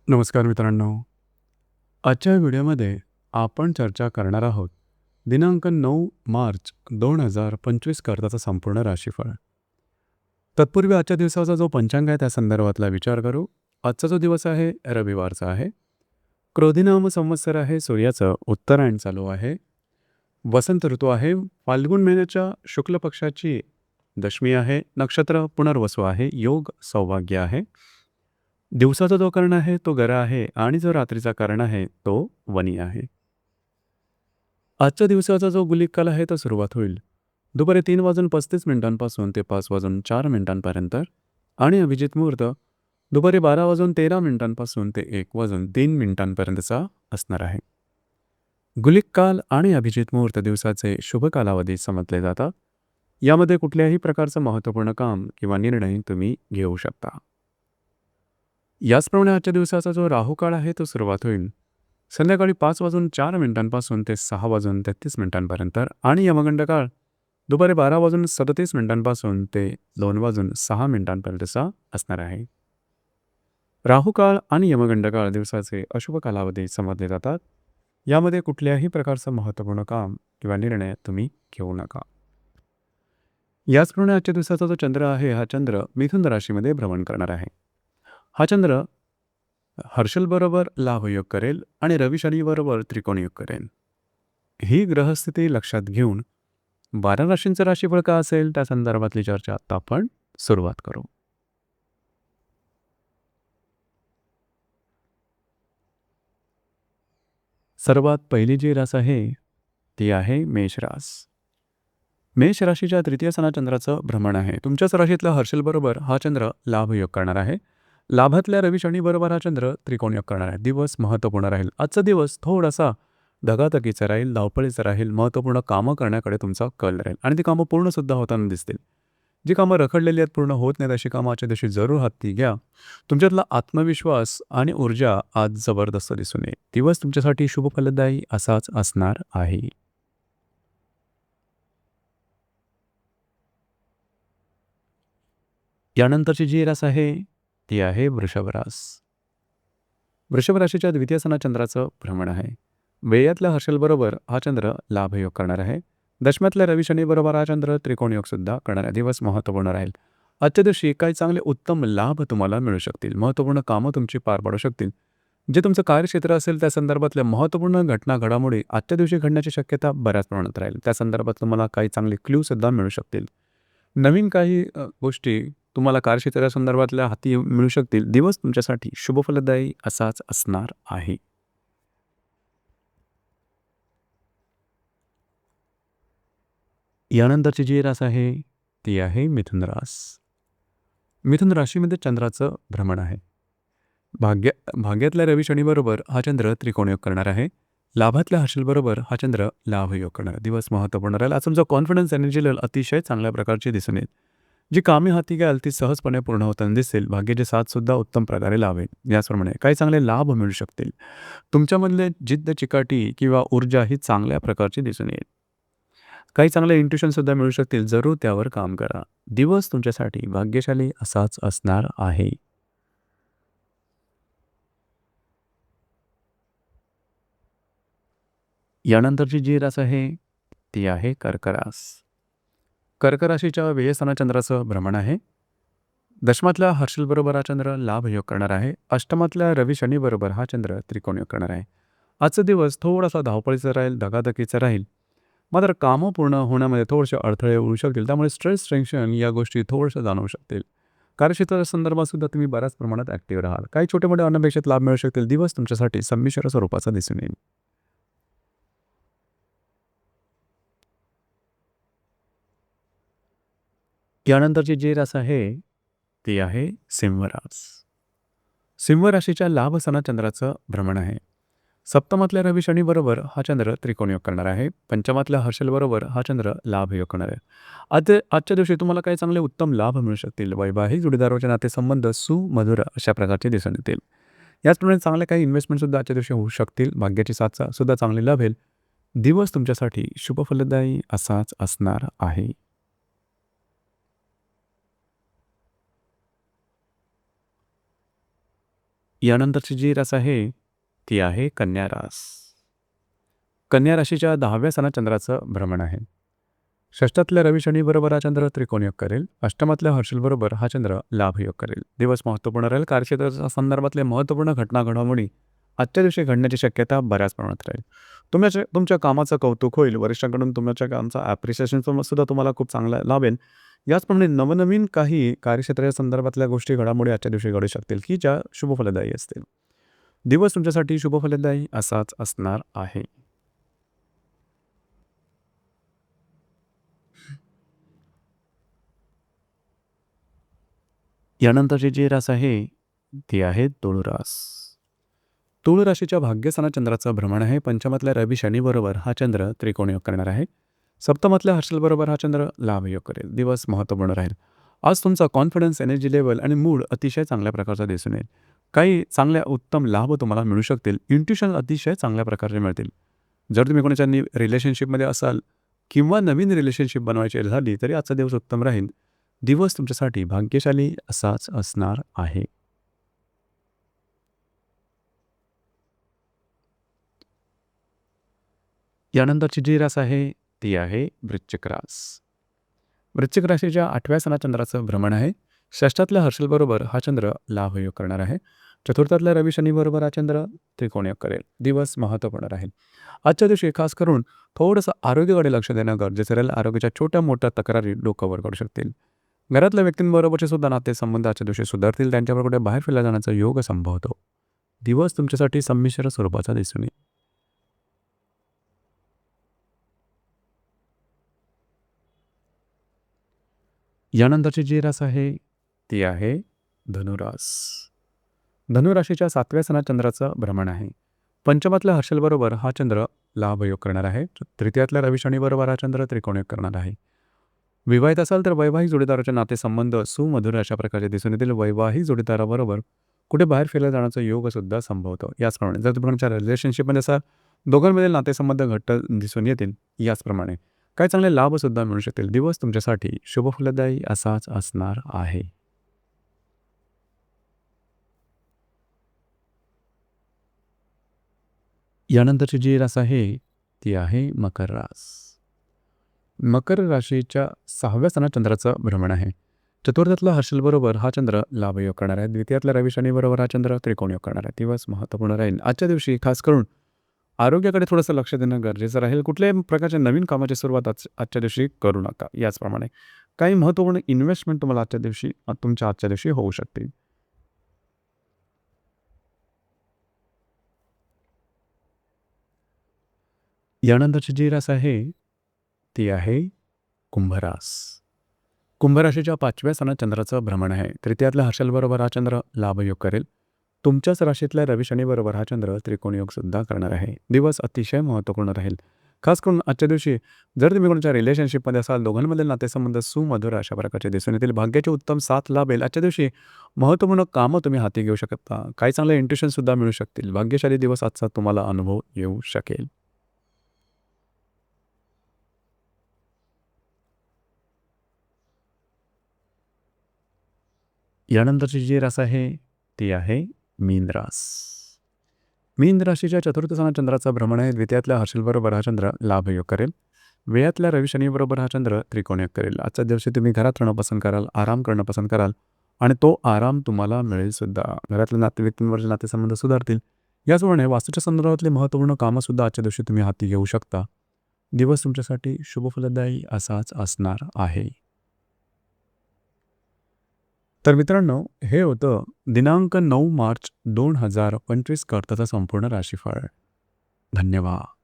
नमस्कार मित्रांनो. आजच्या व्हिडिओमध्ये आपण चर्चा करणार आहोत दिनांक 9 मार्च 2025 करताचा संपूर्ण राशीफळ. तत्पूर्वी आजच्या दिवसाचा जो पंचांग आहे त्या संदर्भातला विचार करू. आजचा जो दिवस आहे रविवारचा आहे. क्रोधिनाम संवत्सर आहे. सूर्याचं उत्तरायण चालू आहे. वसंत ऋतू आहे. फाल्गुन महिन्याच्या शुक्ल पक्षाची दशमी आहे. नक्षत्र पुनर्वसू आहे. योग सौभाग्य आहे. दिवसाचा जो कर्ण आहे तो गरा आहे आणि जो रात्रीचा कर्ण आहे तो वनी आहे. आजच्या दिवसाचा जो गुलिक काल आहे तो सुरुवात होईल दुपारी 3:35 ते 5:04 आणि अभिजित मुहूर्त दुपारी 12:13 ते 1:03 असणार आहे. गुलिक काल आणि अभिजित मुहूर्त दिवसाचे शुभ कालावधी समजले जातात. यामध्ये कुठल्याही प्रकारचं महत्त्वपूर्ण काम किंवा निर्णय तुम्ही घेऊ शकता. याचप्रमाणे आजच्या दिवसाचा जो राहू काळ आहे तो सुरुवात होईल संध्याकाळी 5:04 ते 6:33 आणि यमगंड काळ दुपारी 12:37 ते 2:06 असणार आहे. राहू काळ आणि यमगंड काळ दिवसाचे अशुभ कालावधी समजले जातात. यामध्ये कुठल्याही प्रकारचं महत्त्वपूर्ण काम किंवा निर्णय तुम्ही घेऊ नका. याचप्रमाणे आजच्या दिवसाचा जो चंद्र आहे हा चंद्र मिथुन राशीमध्ये भ्रमण करणार आहे. हा चंद्र हर्षलबरोबर लाभयोग करेल आणि रवी शनीबरोबर त्रिकोणयोग करेल. ही ग्रहस्थिती लक्षात घेऊन 12 राशींचं राशीफळ का असेल त्या संदर्भातली चर्चा आता आपण सुरुवात करू. सर्वात पहिली जी रास आहे ती आहे मेष रास. मेष राशीच्या तृतीय चंद्राचं भ्रमण आहे. तुमच्याच राशीतल्या हर्षलबरोबर हा चंद्र लाभयोग करणार आहे. लाभातल्या रवी शनीबरोबर हा चंद्र त्रिकोणयोग करणार आहे. दिवस महत्त्वपूर्ण राहील. आजचा दिवस थोडासा धगाधकीचा राहील, धावपळीचा राहील. महत्त्वपूर्ण कामं करण्याकडे तुमचा कल राहील आणि ती कामं पूर्णसुद्धा होताना दिसतील. जी कामं रखडलेली आहेत, पूर्ण होत नाहीत अशी कामं आजच्या दिवशी जरूर हाती घ्या. तुमच्यातला आत्मविश्वास आणि ऊर्जा आज जबरदस्त दिसून येईल. दिवस तुमच्यासाठी शुभ फलदायी असाच असणार आहे. यानंतरची जी रास आहे ती आहे वृषभ रास. वृषभ राशीच्या द्वितीय चंद्राचं भ्रमण आहे. व्ययातल्या हर्षलबरोबर हा चंद्र लाभयोग करणार आहे. दशम्यातल्या रवी शनीबरोबर हा चंद्र त्रिकोणयोग सुद्धा करणार आहे. दिवस महत्त्वपूर्ण राहील. आजच्या दिवशी काही चांगले उत्तम लाभ तुम्हाला मिळू शकतील. महत्त्वपूर्ण कामं तुमची पार पाडू शकतील. जे तुमचं कार्यक्षेत्र असेल त्या संदर्भातल्या महत्त्वपूर्ण घटना घडामोडी आजच्या दिवशी घडण्याची शक्यता बऱ्याच प्रमाणात राहील. त्या संदर्भात तुम्हाला काही चांगले क्ल्यूसुद्धा मिळू शकतील. नवीन काही गोष्टी तुम्हाला कार्यक्षेत्रासंदर्भातल्या हाती मिळू शकतील. दिवस तुमच्यासाठी शुभफलदायी असाच असणार आहे. यानंतरची जी रास आहे ती आहे मिथुन रास. मिथुन राशीमध्ये चंद्राचं भ्रमण आहे. भाग्यातल्या रवी शनीबरोबर हा चंद्र त्रिकोणयोग करणार आहे. लाभातल्या हर्षलबरोबर हा चंद्र लाभयोग करणार आहे. दिवस महत्त्वपूर्ण राहील. आज तुमचा कॉन्फिडन्स एनर्जी लेवल अतिशय चांगल्या प्रकारची दिसून येईल. जी कामे हाती घ्याल ती सहजपणे पूर्ण होताना दिसेल. भाग्याची साथसुद्धा उत्तम प्रकारे लाभेल. याचप्रमाणे काही चांगले लाभ मिळू शकतील. तुमच्यामधले जिद्द चिकाटी किंवा ऊर्जा ही चांगल्या प्रकारची दिसून येईल. काही चांगले इंट्युशनसुद्धा मिळू शकतील. जरूर त्यावर काम करा. दिवस तुमच्यासाठी भाग्यशाली असाच असणार आहे. यानंतरची जी रास आहे ती आहे कर्क रास. कर्क राशीच्या व्ययस्थाना चंद्राचं भ्रमण आहे. दशमातल्या हर्षलबरोबर हा चंद्र लाभयोग करणार आहे. अष्टमातल्या रवी शनीबरोबर हा चंद्र त्रिकोणयोग करणार आहे. आजचा दिवस थोडासा धावपळीचा राहील, धकाधकीचा राहील. मात्र कामं पूर्ण होण्यामध्ये थोडेसे अडथळे येऊ शकतील. त्यामुळे स्ट्रेस, टेन्शन या गोष्टी थोडंसं जाणवू शकतील. कार्यक्षेत्रासंदर्भात सुद्धा तुम्ही बऱ्याच प्रमाणात ॲक्टिव्ह राहाल. काही छोटे मोठे अनपेक्षित लाभ मिळू शकतील. दिवस तुमच्यासाठी संमिश्र स्वरूपाचा दिसून येईल. यानंतरची जी रास आहे ती आहे सिंह रास. सिंह राशीच्या लाभस्थानात चंद्राचं भ्रमण आहे. सप्तमातल्या रवी शनीबरोबर हा चंद्र त्रिकोणयोग करणार आहे. पंचमातल्या हर्षलबरोबर हा चंद्र लाभयोग करणार आहे. आजच्या दिवशी तुम्हाला काही चांगले उत्तम लाभ मिळू शकतील. वैवाहिक जोडीदाराचे नातेसंबंध सुमधुर अशा प्रकारचे दिसून येतील. याचप्रमाणे चांगले काही इन्व्हेस्टमेंटसुद्धा आजच्या दिवशी होऊ शकतील. भाग्याची साथ सुद्धा चांगली लाभेल. दिवस तुमच्यासाठी शुभफलदायी असाच असणार आहे. यानंतरची जी रास आहे ती आहे कन्या रास. कन्या राशीच्या 10व्या सणात चंद्राचं भ्रमण आहे. षष्ठातल्या रवी शनी बरोबर हा चंद्र त्रिकोणयोग करेल. अष्टमातल्या हर्षल बरोबर हा चंद्र लाभयोग करेल. दिवस महत्त्वपूर्ण राहील. कार्यक्षेत्राच्या संदर्भातले महत्त्वपूर्ण घटना घडामोडी आजच्या दिवशी घडण्याची शक्यता बऱ्याच प्रमाणात राहील. तुमच्या कामाचं कौतुक होईल. वरिष्ठांकडून तुमच्या कामाचं ॲप्रिसिएशन सुद्धा तुम्हाला खूप चांगला लाभेल. याचप्रमाणे नवनवीन काही कार्यक्षेत्राच्या संदर्भातल्या गोष्टी घडामोडी आजच्या दिवशी घडू शकतील की ज्या शुभफलदायी असतील. दिवस तुमच्यासाठी शुभफलदायी असाच असणार आहे. यानंतरची जी रास आहे ती आहे तुळ रास. तुळ राशीच्या भाग्यस्थानात चंद्राचं भ्रमण आहे. पंचमातल्या रवी शनीबरोबर हा चंद्र त्रिकोणयोग करणार आहे. सप्तमातल्या हर्षलबरोबर हा चंद्र लाभयोग करेल. दिवस महत्त्वपूर्ण राहील. आज तुमचा कॉन्फिडन्स, एनर्जी लेवल आणि मूड अतिशय चांगल्या प्रकारचा दिसून येईल. काही चांगल्या उत्तम लाभ तुम्हाला मिळू शकतील. इंट्युशन अतिशय चांगल्या प्रकारे मिळतील. जर तुम्ही कोणाच्या रिलेशनशिपमध्ये असाल किंवा नवीन रिलेशनशिप बनवायची झाली तरी आजचा दिवस उत्तम राहील. दिवस तुमच्यासाठी भाग्यशाली असाच असणार आहे. यानंतरची जी रास आहे ती आहे वृश्चिक रास. वृश्चिक राशीच्या 8व्या सणात चंद्राचं भ्रमण आहे. षष्ठातल्या हर्षलबरोबर हा चंद्र लाभयोग करणार आहे. चतुर्थातल्या रवी शनीबरोबर हा चंद्र त्रिकोणयोग करेल. दिवस महत्त्वपूर्ण राहील. आजच्या दिवशी खास करून थोडंसं आरोग्याकडे लक्ष देणं गरजेचं राहील. आरोग्याच्या छोट्या मोठ्या तक्रारी डोक्यावर काढू शकतील. घरातल्या व्यक्तींबरोबरचे सुद्धा नातेसंबंध आजच्या दिवशी सुधारतील. त्यांच्याबरोबर कुठे बाहेर फिरला जाण्याचा योग संभवतो. दिवस तुमच्यासाठी संमिश्र स्वरूपाचा दिसून येईल. यानंतरची जी रास आहे ती आहे धनुरास. धनुराशीच्या 7व्या सणात चंद्राचं भ्रमण आहे. पंचमातल्या हर्षलबरोबर हा चंद्र लाभयोग करणार आहे. तृतीयातल्या रवी शनीबरोबर हा चंद्र त्रिकोणयोग करणार आहे. विवाहित असाल तर वैवाहिक जोडीदाराचे नातेसंबंध सुमधुर अशा प्रकारे दिसून येतील. वैवाहिक जोडीदाराबरोबर कुठे बाहेर फिरला जाण्याचा योग सुद्धा संभवतो. याचप्रमाणे जर तुम्ही तुमच्या रिलेशनशिपमध्ये असाल दोघांमधील नातेसंबंध घट्ट दिसून येतील. याचप्रमाणे काही चांगले लाभसुद्धा मिळू शकतील. दिवस तुमच्यासाठी शुभफलदायी असाच असणार आहे. यानंतरची जी रास आहे ती आहे मकर रास. मकर राशीच्या 6व्या सणात चंद्राचं भ्रमण आहे. चतुर्थातल्या हर्षलबरोबर हा चंद्र लाभयोग करणार आहे. द्वितीयातल्या रवी शनीबरोबर हा चंद्र त्रिकोणयोग करणार आहे. दिवस महत्त्वपूर्ण राहील. आजच्या दिवशी खास करून आरोग्याकडे थोडंसं लक्ष देणं गरजेचं राहील. कुठल्याही प्रकारच्या नवीन कामाची सुरुवात आजच्या दिवशी करू नका. याचप्रमाणे काही महत्त्वपूर्ण इन्व्हेस्टमेंट तुम्हाला तुमच्या आजच्या दिवशी होऊ शकते. यानंतरची जी रास आहे ती आहे कुंभरास. कुंभराशीच्या 5व्या सणात चंद्राचं भ्रमण आहे. तृतीयातल्या हर्षलबरोबर हा चंद्र लाभयोग करेल. तुमच्याच राशीतल्या रवी शनीबरोबर हा चंद्र त्रिकोणयोग सुद्धा करणार आहे. दिवस अतिशय महत्त्वपूर्ण राहील. खास करून आजच्या दिवशी जर तुम्ही कोणाच्या रिलेशनशिपमध्ये असाल दोघांमधील नातेसंबंध सुमधुर अशा प्रकारचे दिसून येतील. भाग्याची उत्तम साथ लाभेल. आजच्या दिवशी महत्त्वपूर्ण कामं तुम्ही हाती घेऊ शकता. काही चांगले इंट्युशनसुद्धा मिळू शकतील. भाग्यशाली दिवस आजचा तुम्हाला अनुभव येऊ शकेल. यानंतरची जी रास आहे ती आहे मीन रास. मीन राशीच्या 4थ्या सणात चंद्राचं भ्रमण आहे. द्वितीयातल्या हर्षलबरोबर हा चंद्र लाभयोग करेल. वेळातल्या रवी शनीबरोबर हा चंद्र त्रिकोणयोग करेल. आजच्या दिवशी तुम्ही घरात राहणं पसंत कराल, आराम करणं पसंत कराल आणि तो आराम तुम्हाला मिळेल सुद्धा. घरातल्या व्यक्तींवरचे नातेसंबंध सुधारतील. याचप्रमाणे वास्तूच्या संदर्भातली महत्त्वपूर्ण कामंसुद्धा आजच्या दिवशी तुम्ही हाती घेऊ शकता. दिवस तुमच्यासाठी शुभफलदायी असाच असणार आहे. तर मित्रांनो, हे होतं दिनांक 9 मार्च 2025 करताचं संपूर्ण राशीफळ. धन्यवाद.